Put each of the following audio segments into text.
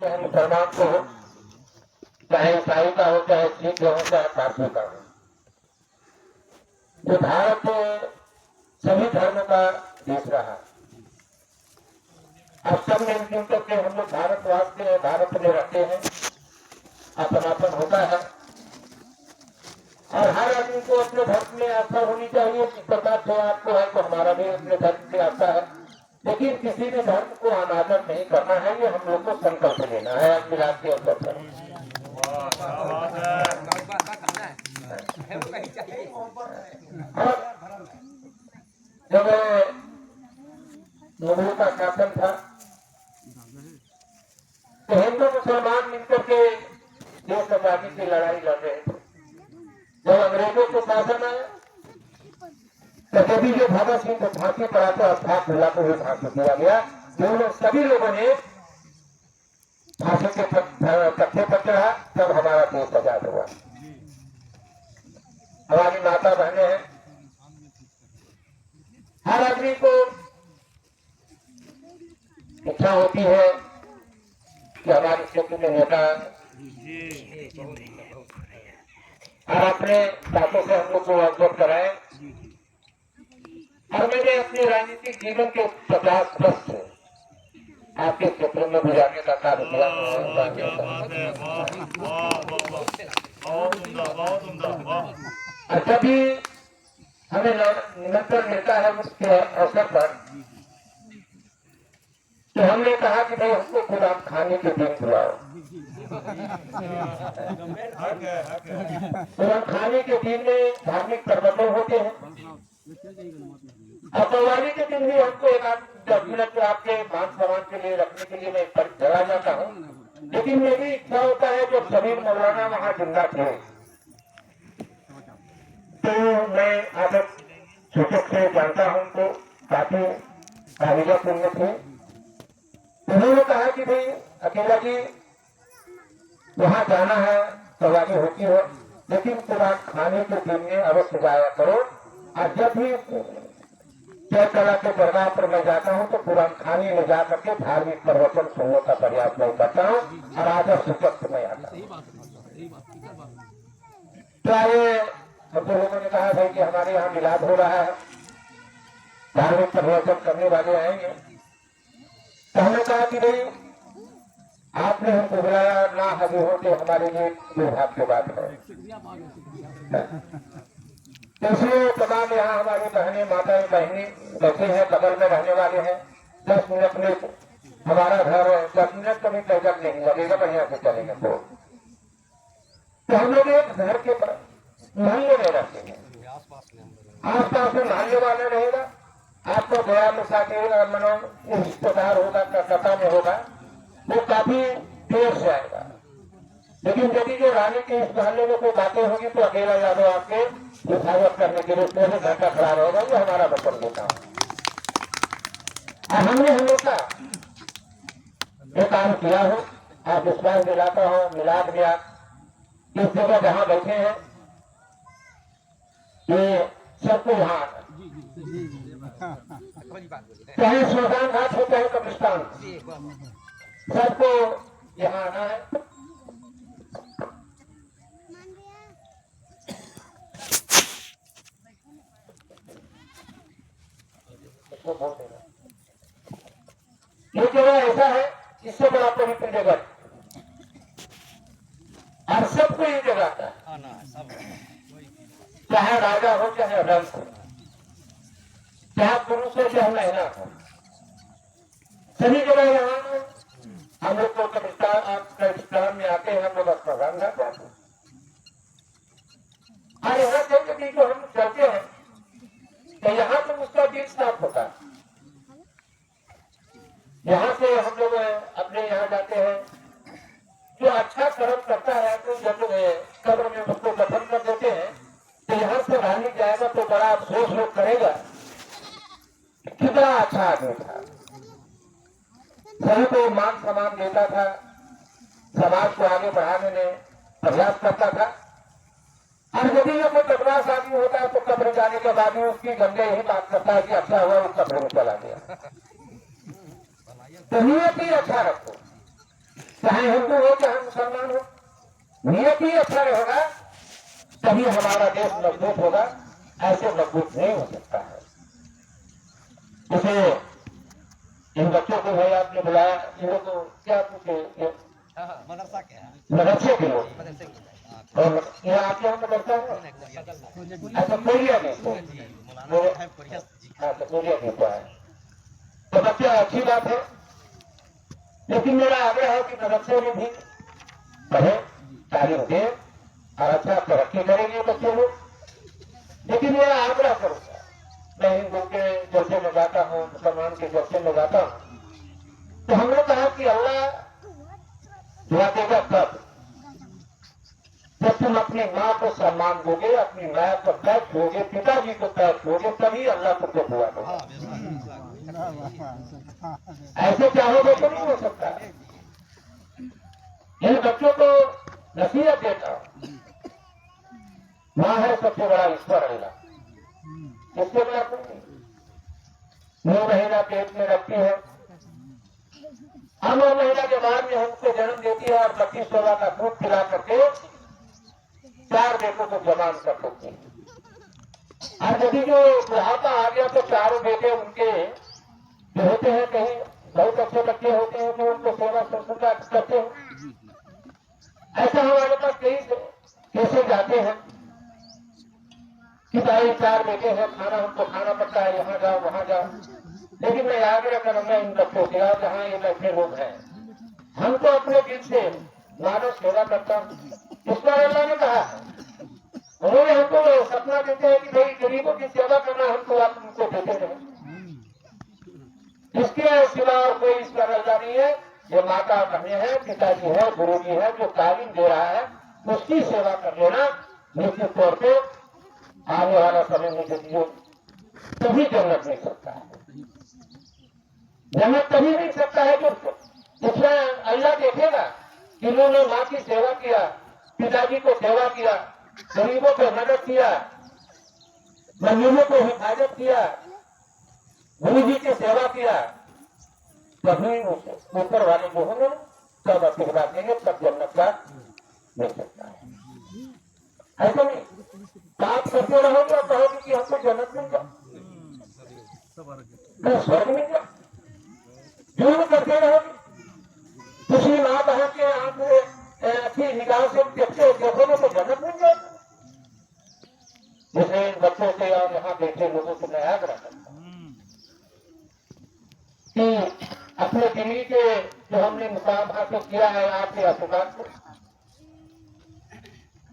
चाहे मुसलमान को हो, चाहे ईसाई का हो, चाहे सिख हो, चाहे पारसी का हो, जो भारत सभी धर्मों का देश रहा। अब सब मिलजुल करके हम लोग भारतवासी हैं, भारत में रहते हैं, अपनापन होता है और हर आदमी को अपने धर्म में आस्था होनी चाहिए। किस प्रकार से आपको है तो हमारा भी अपने धर्म में आस्था है, लेकिन किसी भी धर्म को अनादर नहीं करना है। ये हम लोग को संकल्प लेना है आज मिलाद के अवसर पर। जब मुगलों का शासन था तो हिंदू मुसलमान मिलकर के देश आजादी की लड़ाई लड़ रहे थे। जब अंग्रेजों को शासन आया तो कभी जो भगत सिंह को फांसी पड़ा तो अर्थात मिला को भी फांसी दिया गया। जो लोग सभी लोगों ने फांसी के तख्ते पर चढ़ा तब हमारा देश आजाद हुआ। हमारी माता बहनें हैं, हर आदमी को इच्छा होती है कि हमारे क्षेत्र में नेता और अपने बातों से हम लोग को अवगत कराए। और मैंने अपने राजनीतिक जीवन के 50 वर्ष से आपके क्षेत्र में गुजारने का कार्य किया। अच्छा भी हमें निमंत्रण मिलता है उसके अवसर पर तो हमने कहा कि भाई हमको कुरान खाने के दिन बुलाओ। कुरान खाने के दिन में धार्मिक प्रबंधन होते हैं और कव्वाली के दिन भी हमको एक 10 मिनट आपके मान सम्मान के लिए रखने के लिए मैं चला जाता हूँ। लेकिन मेरी इच्छा होता है जब शबीर मौलाना वहाँ जिंदा थे तो मैं आदत सूचक से जानता हूँ उनको, काफी काबिला पुण्य थे। उन्होंने कहा कि भाई अकेला जी वहाँ जाना है, कव्वाली होती है, लेकिन कुरान खाने के दिन में अवश्य जाया करो। और जब भी जय कला के दरगाह पर मैं जाता हूँ तो कुरान खाने में जाकर के धार्मिक प्रवचन सुनने का प्रयास मैं करता हूँ और आदर सूचक में आता हूँ। चाहे हम लोगों ने कहा भाई कि हमारे यहाँ मिलाद हो रहा है, धार्मिक प्रवचन करने वाले आएंगे, तो हमने कहा कि भाई आपने हमको बुलाया ना हाजिर होते हमारे लिए दुर्भाग्य की बात है। तो इसलिए तमाम यहाँ हमारी बहनें माताएं बहनी बैठे हैं, बगल में रहने वाले हैं। 10 मिनट में हमारा घर 10 मिनट कभी पैदल नहीं लगेगा, बढ़िया से चलेंगे। तो हम लोग एक घर के मोहल्ले में रहते हैं, आस पास में मोहल्ले वाले रहेगा। आपको गया मुसाफिर मनो रिश्तेदार होगा, कलकत्ता में होगा, वो काफी देर से आएगा। लेकिन यदि जो रानी के इस मोहल्ले में कोई बातें होगी तो अकेला यादव आपके हिफाजत करने के लिए उसमें घंटा खड़ा रहेगा। ये हमारा वचन देता हूँ। और हमने हमेशा ये काम किया हो और विश्वास दिलाता हूँ। मिलाद गया इस जगह जहाँ बैठे हैं ये सबको यहाँ चाहे स्मशान घाट हो चाहे कब्रिस्तान, सबको यहाँ आना है। ये जगह ऐसा है इससे बड़ा पवित्र जगह और सबको ये जगह आता है, चाहे राजा हो चाहे अधम हो, चाहे पुरुष हो चाहे महिला हो, सभी जगह यहाँ हम लोग को कब्रिस्तान में आते हैं। हम लोग अस्पताल जाते हैं और यहाँ से जो हम चलते हैं तो यहाँ तो उसका दिल साफ होता है। यहाँ से हम लोग अपने यहाँ जाते हैं, जो अच्छा कर्म करता है तो जब कब्र में उसको दफन कर देते हैं तो यहाँ से रानी जाएगा तो बड़ा अफसोस लोग करेगा, कितना अच्छा आदमी था, सभी को मान सम्मान देता था, समाज को आगे बढ़ाने में प्रयास करता था। और यदि ये कोई बदमाश आदमी होता है तो कब्र जाने के बाद में उसकी गंदे यही बात करता है कि अच्छा हुआ उस कब्र में चला गया। तो नियत ही अच्छा रखो, चाहे हिंदू हो चाहे मुसलमान हो, नियत ही अच्छा रहेगा तभी हमारा देश मजबूत होगा, ऐसे मजबूत नहीं हो सकता है। जैसे इन बच्चों को भाई आपने बुलाया, इन लोग को क्या पूछे, मदरसे के लोग, और यहाँ आपके यहाँ मदरसा है, अच्छा कोरिया में तो हाँ तो कोरिया में तो है, तो बच्चा अच्छी बात है, लेकिन मेरा आग्रह है कि मदरसे में भी पढ़े, तालीम दे और अच्छा तरक्की करेंगे बच्चे लोग। लेकिन मेरा आग्रह करूंगा, मैं हिंदू के जलसे में जाता हूँ, मुसलमान के जलसे में जाता हूँ, तो हमने कहा कि अल्लाह दुआ देगा तब जब तुम अपनी माँ को सम्मान दोगे, अपनी माँ को पैक दोगे, पिताजी को पैक दोगे, तभी अल्लाह तुमको दुआ देगा। ऐसे चाहोगे तो नहीं हो सकता। इन बच्चों को नसीहत देता हूं, माँ है सबसे बड़ा ईश्वर अल्लाह, इससे बड़ा कोई नहीं। 9 महीना पेट में रखती है, हम 9 महीना के बाद में हमको जन्म देती है और 32-16 का दूध पिला करके 4 बेटों को जवान कर सकती है। और यदि जो बुढ़ापा आ गया तो 4 बेटे उनके जो होते हैं, कहीं बहुत अच्छे बच्चे होते हैं तो उनको सेवा संस्कार करते हैं। ऐसा हमारे पास कई केसेस जाते हैं कि भाई 4 बेटे हैं, खाना हमको खाना पड़ता है, यहाँ जाओ वहां जाओ। लेकिन मैं आग्रह करूंगा इन बच्चों से, जहाँ ये बैठे लोग हैं, हमको अपने दिल से मानव सेवा करता हूँ, इस पर अल्लाह ने कहा है। उन्होंने हमको सपना देते हैं कि भाई गरीबों की सेवा करना हमको, आप उनको देते रहे। इसके सिवा और कोई इस पर अल्लाह नहीं है। ये माता बहने हैं, पिताजी है, गुरु जी है, जो तालीम दे रहा है उसकी सेवा कर लेना, निश्चित तौर पे आने वाला समय में जो तभी जन्नत मिल सकता है। जन्नत तभी मिल सकता है जो उसमें अल्लाह देखेगा कि उन्होंने माँ की सेवा किया, पिताजी को सेवा किया, गरीबों को मदद किया, मजलूमों को हिफाजत किया, गुरु जी की सेवा किया, तभी ऊपर वाले जो होंगे तब आशीर्वाद देंगे, तब जन्नत का मिल सकता है। ऐसा नहीं पाप करते रहोगे और कहोगे कि हमको जन्नत मिल जाए, स्वर्ग मिल जाए। जुर्म करते रहोगे, किसी माँ बहन के आंख में अच्छी निगाह से देखोगे तो जन्नत मिल जाए। इसलिए इन बच्चों से और यहाँ बैठे लोगों से मैं आग्रह करता हूँ कि अपने दिल्ली के जो हमने मुकाम हासिल किया है, आपके आशीर्वाद से,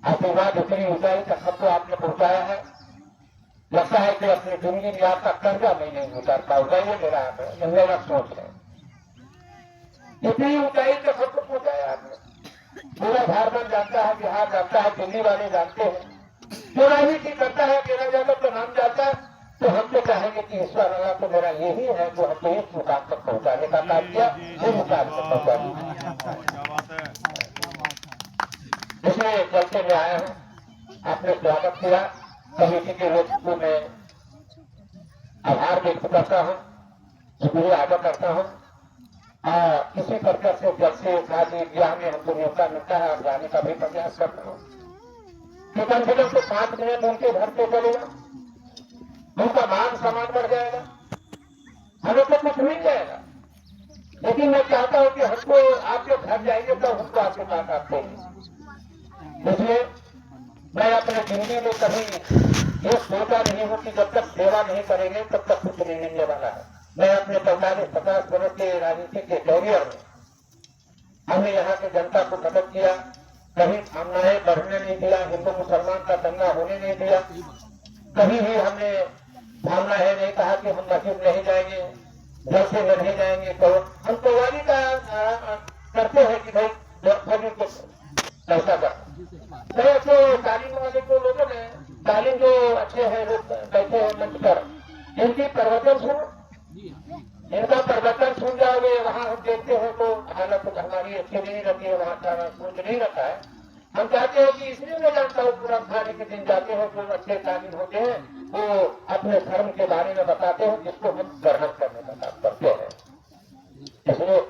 आशीर्वाद इतनी ऊंचाई तक हमको आपने पहुंचाया है, लगता है कि अपनी जिंदगी में आपका कर्जा मैं नहीं उतार पाऊंगा, ये मेरा सोच है। इतनी ऊंचाई तक हमको पहुंचाया आपने, पूरा झारखंड जानता है, बिहार जानता है, दिल्ली वाले जानते हैं, जो राजनीति करता है मेरा ज्यादा तो नाम जानता है, तो हम तो चाहेंगे कि ईश्वर अल्लाह तो मेरा यही है जो हमको इस मुकाम तक पहुंचाने का काम किया, वो मुकाम तक पहुंचा। इसलिए चलते में आया हूँ, आपने स्वागत किया, कमेटी के लोग को मैं आभार व्यक्त करता हूँ, शुक्रिया अदा करता हूँ। इसी प्रकार से जब से शादी ब्याह में हमको न्यौता मिलता है और जाने का भी प्रयास करता हूँ कि कम से कम तो 5 मिनट उनके घर पे चलेगा, उनका मान सम्मान बढ़ जाएगा, हमें तो कुछ मिल जाएगा। लेकिन मैं चाहता हूँ कि हमको आप जब घर जाएंगे तो हमको आपके पास आते हैं। इसलिए मैं अपने जिंदगी में कभी ये सोचा नहीं हूँ कि जब तक सेवा नहीं करेंगे तब तक कुछ नहीं मिलने वाला है। मैं अपने 45-50 वर्ष के राजनीति के कैरियर में हमने यहाँ की जनता को मदद किया, कभी भावनाएं बढ़ने नहीं दिया, हिंदू मुसलमान का दंगा होने नहीं दिया, कभी भी हमने भावना है नहीं कहा कि हम मस्जिद नहीं जाएंगे, जलसे में नहीं जाएंगे, तो हम तैयारी का करते हैं कि भाई को ऐसा कर तो तालीम वाले को लोगों ने तालीम जो अच्छे हैं लोग बैठे हैं मंच पर, इनकी प्रवचन सुनो, इनका प्रवचन सुन जाओगे, वहाँ हम देखते हैं तो हालत हमारी अच्छी नहीं रहती है, वहाँ का सोच नहीं रहता है। हम चाहते हैं कि इसलिए मैं जानता हूँ पूरा खाने के दिन जाते हैं, जो अच्छे तालीम होते हैं वो अपने धर्म के बारे में बताते हैं, जिसको हम ग्रहण करने का काम करते हैं। इसलिए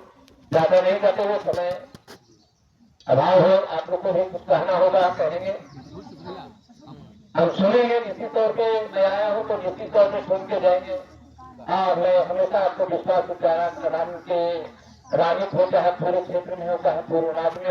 ज्यादा नहीं जाते हुए समय अभाव है, आप लोग को भी कुछ कहना होगा, आप कहेंगे, हम सुनेंगे। निश्चित तौर पे मैं आया हूँ तो निश्चित तौर पे सुन के जाएंगे। हाँ, मैं हमेशा आपको विश्वास दिलाना के राजनीति हो, चाहे पूरे क्षेत्र में हो, चाहे पूरे राज्य में।